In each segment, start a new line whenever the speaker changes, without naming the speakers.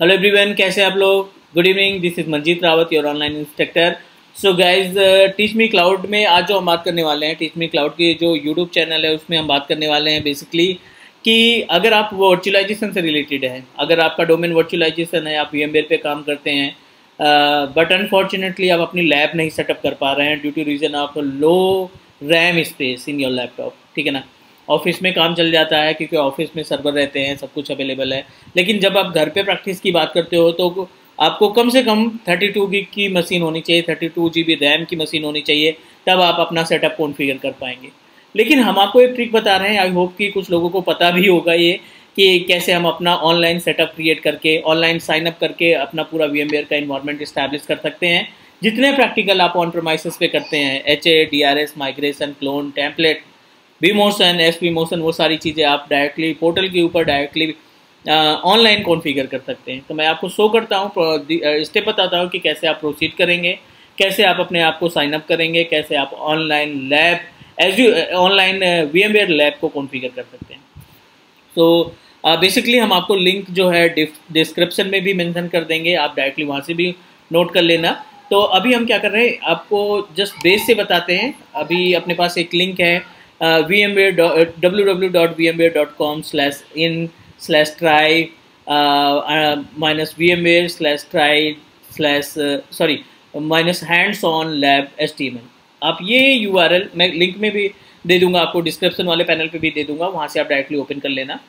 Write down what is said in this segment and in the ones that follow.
Hello everyone, कैसे हैं आप लोग। Good evening, this is Manjeet Rawat, your online instructor. So guys, teach me cloud में आज जो हम बात करने वाले हैं, टीच मी क्लाउड की जो यूट्यूब चैनल है उसमें हम बात करने वाले हैं बेसिकली कि अगर आप वर्चुअलाइजेशन से रिलेटेड है, अगर आपका डोमेन वर्चुअलाइजेशन है, आप VMware पे काम करते हैं बट अनफॉर्चुनेटली आप अपनी लैब नहीं सेटअप कर पा रहे हैं due to reason of low RAM space in your laptop, ठीक है ना। ऑफिस में काम चल जाता है क्योंकि ऑफिस में सर्वर रहते हैं, सब कुछ अवेलेबल है। लेकिन जब आप घर पे प्रैक्टिस की बात करते हो तो आपको कम से कम 32 GB की मशीन होनी चाहिए, 32 GB रैम की मशीन होनी चाहिए, तब आप अपना सेटअप कॉन्फ़िगर कर पाएंगे। लेकिन हम आपको एक ट्रिक बता रहे हैं, आई होप कि कुछ लोगों को पता भी होगा ये कि कैसे हम अपना ऑनलाइन सेटअप क्रिएट करके, ऑनलाइन साइनअप करके अपना पूरा VMware का इन्वायरमेंट इस्टेब्लिश कर सकते हैं। जितने प्रैक्टिकल आप ऑन प्रेमाइसेस पे करते हैं, HA, DRS, migration, clone, template, vMotion, SVMotion, वो सारी चीज़ें आप डायरेक्टली पोर्टल के ऊपर डायरेक्टली ऑनलाइन कॉन्फ़िगर कर सकते हैं। तो मैं आपको शो करता हूँ, स्टेप बताता हूँ कि कैसे आप प्रोसीड करेंगे, कैसे आप अपने आप को साइन अप करेंगे, कैसे आप online lab online VMware lab को कॉन्फ़िगर कर सकते हैं। तो बेसिकली हम आपको लिंक जो है डिस्क्रिप्शन में भी मेंशन कर देंगे, आप डायरेक्टली वहाँ से भी नोट कर लेना। तो अभी हम क्या कर रहे हैं, आपको जस्ट बेस से बताते हैं। अभी अपने पास एक लिंक है VMware www.vmware.com/in/try -vmware/try/ -hands-on-lab-html। आप ये URL मैं लिंक में भी दे दूंगा, आपको डिस्क्रिप्शन वाले पैनल पे भी दे दूंगा, वहाँ से आप डायरेक्टली ओपन कर लेना।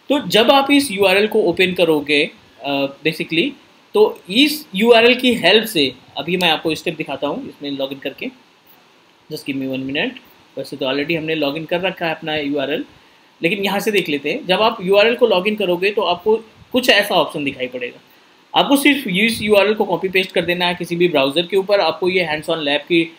तो जब आप इस URL को ओपन करोगे बेसिकली, तो इस URL की हेल्प से अभी मैं आपको स्टेप दिखाता हूँ इसमें लॉगिन करके। Just give me 1 minute. वैसे तो ऑलरेडी हमने लॉगिन कर रखा है अपना URL, लेकिन यहाँ से देख लेते हैं। जब आप URL को लॉगिन करोगे तो आपको कुछ ऐसा ऑप्शन दिखाई पड़ेगा। आपको सिर्फ इस URL को कॉपी पेस्ट कर देना है किसी भी ब्राउज़र के ऊपर। आपको ये हैंड्स ऑन लैब की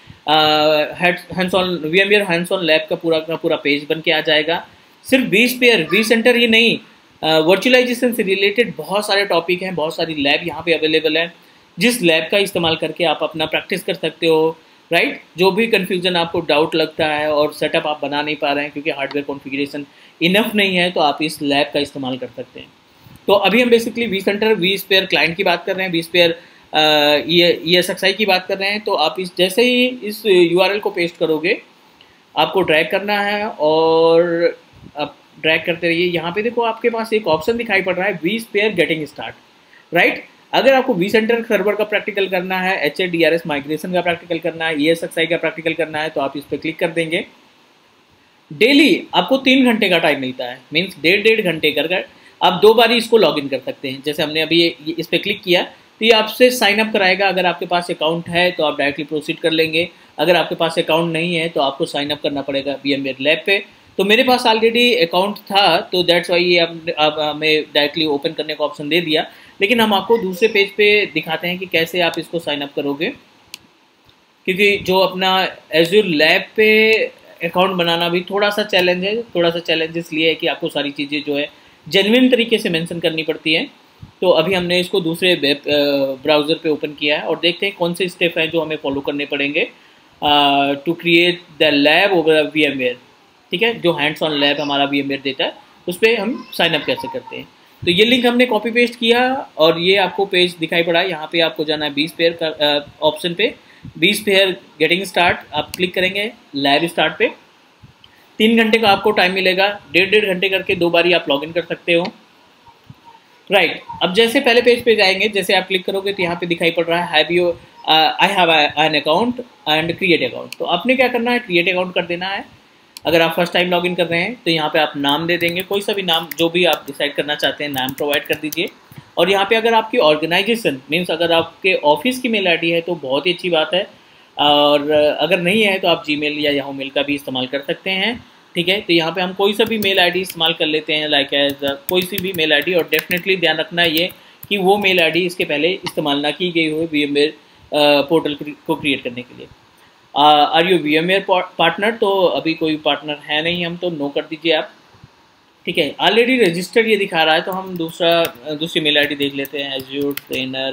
VMware हैंड्स ऑन लैब का पूरा पेज बन के आ जाएगा। सिर्फ vSphere ही नहीं, वर्चुअलाइजेशन से रिलेटेड बहुत सारे टॉपिक हैं, बहुत सारी लैब यहाँ पे अवेलेबल है, जिस लैब का इस्तेमाल करके आप अपना प्रैक्टिस कर सकते हो। राइट, जो भी कन्फ्यूज़न आपको डाउट लगता है और सेटअप आप बना नहीं पा रहे हैं क्योंकि हार्डवेयर कॉन्फ़िगरेशन इनफ नहीं है, तो आप इस लैब का इस्तेमाल कर सकते हैं। तो अभी हम बेसिकली vSphere क्लाइंट की बात कर रहे हैं, vSphere ESXi की बात कर रहे हैं। तो आप जैसे ही इस URL को पेस्ट करोगे, आपको ड्रैग करना है और आप ड्रैग करते रहिए। यहाँ पे देखो आपके पास एक ऑप्शन दिखाई पड़ रहा है vSphere गेटिंग स्टार्ट। राइट, अगर आपको vCenter सर्वर का प्रैक्टिकल करना है, HA DRS माइग्रेशन का प्रैक्टिकल करना है, ESXi का प्रैक्टिकल करना है, तो आप इस पर क्लिक कर देंगे। डेली आपको 3 घंटे का टाइम मिलता है, मीन्स 1.5 घंटे कर आप 2 बारी इसको लॉगिन कर सकते हैं। जैसे हमने अभी इस पर क्लिक किया तो ये आपसे साइन अप कराएगा। अगर आपके पास अकाउंट है तो आप डायरेक्टली प्रोसीड कर लेंगे, अगर आपके पास अकाउंट नहीं है तो आपको साइन अप करना पड़ेगा VMware लैब पे। तो मेरे पास ऑलरेडी अकाउंट था, तो दैट्स वाई ये अब हमें डायरेक्टली ओपन करने का ऑप्शन दे दिया। लेकिन हम आपको दूसरे पेज पे दिखाते हैं कि कैसे आप इसको साइन अप करोगे, क्योंकि जो अपना Azure लैब पे अकाउंट बनाना भी थोड़ा सा चैलेंज है। थोड़ा सा चैलेंज इसलिए है कि आपको सारी चीज़ें जो है जेन्युइन तरीके से मेंशन करनी पड़ती हैं। तो अभी हमने इसको दूसरे वेब ब्राउज़र पे ओपन किया है और देखते हैं कौन से स्टेप हैं जो हमें फॉलो करने पड़ेंगे to create the lab over VMware। ठीक है, जो हैंड्स ऑन लैब हमारा VMware देता है उस पर हम साइन अप कैसे करते हैं। तो ये लिंक हमने कॉपी पेस्ट किया और ये आपको पेज दिखाई पड़ा है। यहाँ पे आपको जाना है vSphere का ऑप्शन पे, vSphere गेटिंग स्टार्ट, आप क्लिक करेंगे लैब स्टार्ट पे। 3 घंटे का आपको टाइम मिलेगा, 1.5 घंटे करके 2 बारी आप लॉगिन कर सकते हो। राइट, अब जैसे पहले पेज पे जाएंगे, जैसे आप क्लिक करोगे तो यहाँ पे दिखाई पड़ रहा है I have an account and create account. तो आपने क्या करना है, क्रिएट अकाउंट कर देना है। अगर आप फर्स्ट टाइम लॉगिन कर रहे हैं तो यहाँ पे आप नाम दे देंगे, कोई सा भी नाम जो भी आप डिसाइड करना चाहते हैं नाम प्रोवाइड कर दीजिए। और यहाँ पे अगर आपकी ऑर्गेनाइजेशन मीन्स अगर आपके ऑफिस की मेल ID है तो बहुत ही अच्छी बात है, और अगर नहीं है तो आप Gmail या Yahoo मेल का भी इस्तेमाल कर सकते हैं। ठीक है, तो यहाँ पे हम कोई सा भी मेल ID इस्तेमाल कर लेते हैं, लाइक एज कोई सी भी मेल ID। और डेफिनेटली ध्यान रखना ये कि वो मेल ID इसके पहले इस्तेमाल ना की गई हो VMware पोर्टल को क्रिएट करने के लिए। आर यू VMware पार्टनर, तो अभी कोई पार्टनर है नहीं हम, तो नो कर दीजिए आप। ठीक है, ऑलरेडी रजिस्टर्ड ये दिखा रहा है, तो हम दूसरी मेल ID देख लेते हैं, Azure Trainer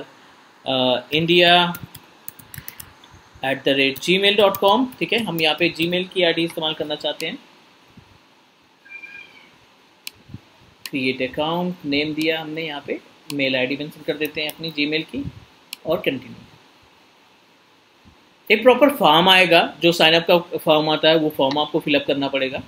India@gmail.com। ठीक है, हम यहाँ पे Gmail की ID इस्तेमाल करना चाहते हैं। क्रिएट अकाउंट, नेम दिया हमने यहाँ पे मेल आईडी मेंशन कर देते हैं अपनी जीमेल की और कंटिन्यू। एक प्रॉपर फॉर्म आएगा, जो साइनअप का फॉर्म आता है वो फॉर्म आपको फिलअप करना पड़ेगा।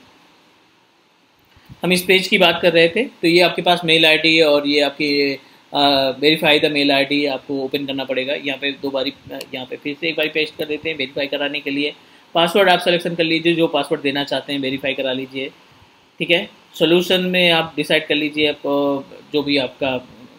हम इस पेज की बात कर रहे थे, तो ये आपके पास मेल आईडी और ये आपकी वेरीफाई द मेल आईडी आपको ओपन करना पड़ेगा। यहाँ पे दो बारी, यहाँ पे फिर से एक बारी पेस्ट कर देते हैं वेरीफाई कराने के लिए। पासवर्ड आप सिलेक्शन कर लीजिए, जो पासवर्ड देना चाहते हैं वेरीफाई करा लीजिए, ठीक है। सोल्यूशन में आप डिसाइड कर लीजिए, आप जो भी आपका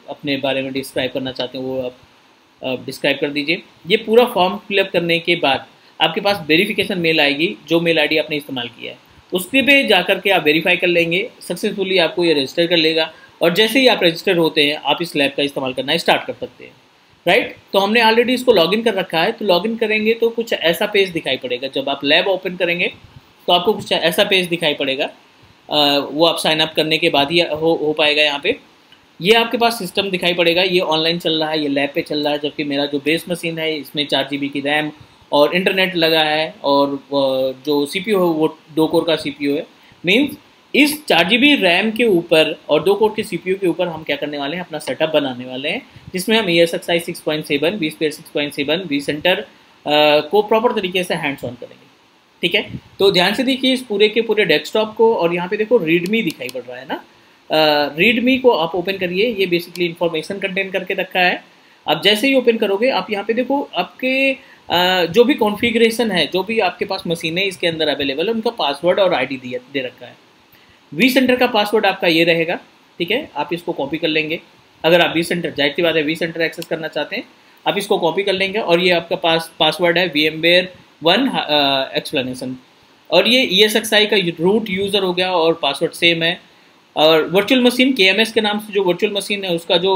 अपने बारे में डिस्क्राइब करना चाहते हैं वो आप डिस्क्राइब कर दीजिए। ये पूरा फॉर्म फिलअप करने के बाद आपके पास वेरिफिकेशन मेल आएगी, जो मेल आईडी आपने इस्तेमाल किया है उसके पे जाकर के आप वेरीफाई कर लेंगे, सक्सेसफुली आपको ये रजिस्टर कर लेगा। और जैसे ही आप रजिस्टर होते हैं आप इस लैब का इस्तेमाल करना स्टार्ट कर सकते हैं, राइट। तो हमने ऑलरेडी इसको लॉगिन कर रखा है, तो लॉगिन करेंगे तो कुछ ऐसा पेज दिखाई पड़ेगा। जब आप लैब ओपन करेंगे तो आपको कुछ ऐसा पेज दिखाई पड़ेगा, वो आप साइन अप करने के बाद ही हो पाएगा। यहाँ पे ये आपके पास सिस्टम दिखाई पड़ेगा, ये ऑनलाइन चल रहा है, ये लैब पे चल रहा है, जबकि मेरा जो बेस मशीन है इसमें 4 GB की रैम और इंटरनेट लगा है, और जो CPU है वो 2 कोर का CPU है। मीन्स इस 4 GB रैम के ऊपर और 2 कोर के CPU के ऊपर हम क्या करने वाले हैं, अपना सेटअप बनाने वाले हैं, जिसमें हम ESXi 6.7 vSphere 6.7 vCenter को प्रॉपर तरीके से हैंड्स ऑन करेंगे, ठीक है। तो ध्यान से देखिए इस पूरे के पूरे डेस्कटॉप को, और यहाँ पे देखो रीडमी दिखाई पड़ रहा है ना, रीडमी को आप ओपन करिए। ये बेसिकली इन्फॉर्मेशन कंटेन करके रखा है। आप जैसे ही ओपन करोगे आप यहाँ पे देखो आपके जो भी कॉन्फ़िगरेशन है, जो भी आपके पास मशीनें इसके अंदर अवेलेबल है, उनका पासवर्ड और आईडी दे रखा है। vCenter का पासवर्ड आपका ये रहेगा, ठीक है। आप इसको कॉपी कर लेंगे। अगर आप vCenter, जाहिर सी बात है vCenter एक्सेस करना चाहते हैं, आप इसको कॉपी कर लेंगे। और ये आपका पासवर्ड है VMware 1 एक्सप्लेनेशन, और ये ESXi का रूट यूज़र हो गया और पासवर्ड सेम है। और वर्चुअल मशीन KMS के नाम से जो वर्चुअल मशीन है उसका जो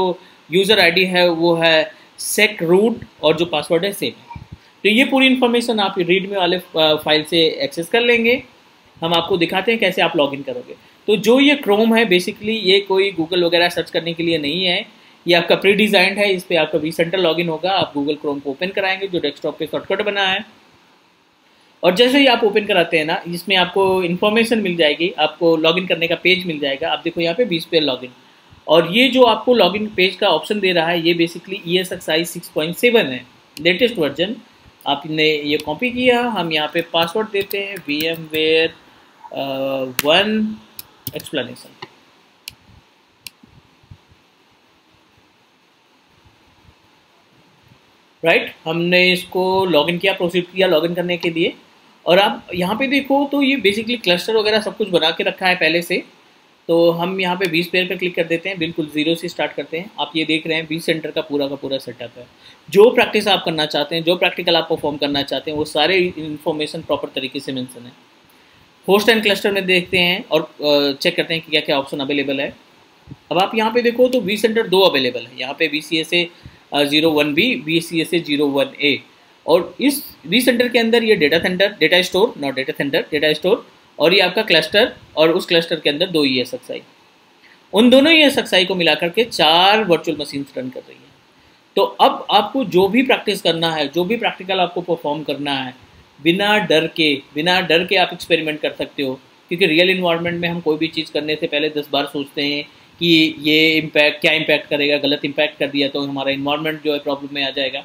यूज़र आईडी है वो है sec root, और जो पासवर्ड है सेम है। तो ये पूरी इन्फॉर्मेशन आप रीडमी वाले फाइल से एक्सेस कर लेंगे। हम आपको दिखाते हैं कैसे आप लॉगिन करोगे। तो जो ये क्रोम है बेसिकली ये कोई गूगल वगैरह सर्च करने के लिए नहीं है, ये आपका प्री डिज़ाइंड है। इस पर आपका vCenter लॉगिन होगा, आप गूगल क्रोम को ओपन कराएंगे जो डेस्कटॉप पे शॉर्टकट बना है, और जैसे ही आप ओपन कराते हैं ना, इसमें आपको इन्फॉर्मेशन मिल जाएगी, आपको लॉगिन करने का पेज मिल जाएगा। आप देखो यहाँ पे vSphere लॉगिन, और ये जो आपको लॉगिन पेज का ऑप्शन दे रहा है ये बेसिकली ESXi 6.7 है, लेटेस्ट वर्जन। आपने ये कॉपी किया, हम यहाँ पे पासवर्ड देते हैं VMware 1 एक्सप्लेनेशन, राइट। हमने इसको लॉगिन किया, प्रोसीड किया लॉगिन करने के लिए। और आप यहाँ पे देखो तो ये बेसिकली क्लस्टर वगैरह सब कुछ बना के रखा है पहले से। तो हम यहाँ पे vSphere पे क्लिक कर देते हैं, बिल्कुल ज़ीरो से स्टार्ट करते हैं। आप ये देख रहे हैं vCenter का पूरा सेटअप है। जो प्रैक्टिस आप करना चाहते हैं, जो प्रैक्टिकल आप परफॉर्म करना चाहते हैं, वो सारे इन्फॉर्मेशन प्रॉपर तरीके से मेंशन है। होस्ट एंड क्लस्टर में देखते हैं और चेक करते हैं कि क्या क्या ऑप्शन अवेलेबल है। अब आप यहाँ पे देखो तो vCenter 2 अवेलेबल है, यहाँ पे VCSA 01B, VCSA 01A, और इस vCenter के अंदर ये data store, not data centre, data store, और ये आपका क्लस्टर, और उस क्लस्टर के अंदर 2 ESXi। उन दोनों ESXi को मिलाकर के 4 वर्चुअल मशीन्स रन कर रही हैं। तो अब आपको जो भी प्रैक्टिस करना है, जो भी प्रैक्टिकल आपको परफॉर्म करना है, बिना डर के आप एक्सपेरिमेंट कर सकते हो। क्योंकि रियल इन्वायरमेंट में हम कोई भी चीज़ करने से पहले 10 बार सोचते हैं कि ये क्या इम्पैक्ट करेगा, गलत इम्पैक्ट कर दिया तो हमारा इन्वायरमेंट जो है प्रॉब्लम में आ जाएगा।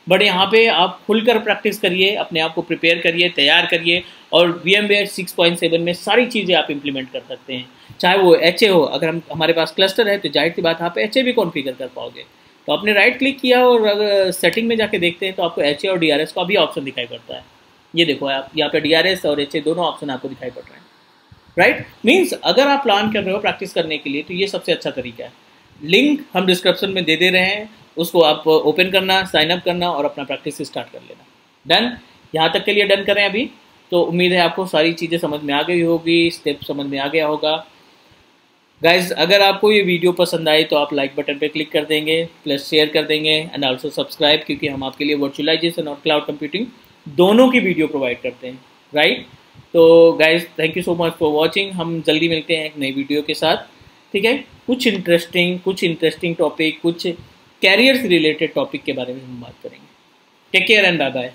बट यहाँ पे आप खुलकर प्रैक्टिस करिए, अपने आप को प्रिपेयर करिए, तैयार करिए, और VMware 6.7 में सारी चीज़ें आप इम्प्लीमेंट कर सकते हैं। चाहे वो HA हो, अगर हमारे पास क्लस्टर है तो जाहिर सी बात आप HA भी कॉन्फ़िगर कर पाओगे। तो आपने राइट क्लिक किया और अगर सेटिंग में जाके देखते हैं तो आपको HA और DRS का भी ऑप्शन दिखाई पड़ता है। ये देखो आप यहाँ पे DRS और HA दोनों ऑप्शन आपको दिखाई पड़ रहे हैं, राइट। मीन्स अगर आप प्लान कर रहे हो प्रैक्टिस करने के लिए तो ये सबसे अच्छा तरीका है। लिंक हम डिस्क्रिप्शन में दे रहे हैं, उसको आप ओपन करना, साइन अप करना और अपना प्रैक्टिस स्टार्ट कर लेना। डन, यहाँ तक के लिए डन करें अभी। तो उम्मीद है आपको सारी चीज़ें समझ में आ गई होगी, स्टेप समझ में आ गया होगा। गाइज, अगर आपको ये वीडियो पसंद आई तो आप लाइक बटन पे क्लिक कर देंगे, प्लस शेयर कर देंगे, एंड आल्सो सब्सक्राइब, क्योंकि हम आपके लिए वर्चुअलाइजेशन और क्लाउड कंप्यूटिंग दोनों की वीडियो प्रोवाइड करते हैं, राइट। तो guys, thank you so much for watching. हम जल्दी मिलते हैं एक नई वीडियो के साथ, ठीक है। कुछ इंटरेस्टिंग टॉपिक, कुछ कैरियर से रिलेटेड टॉपिक के बारे में हम बात करेंगे। Take care and bye bye.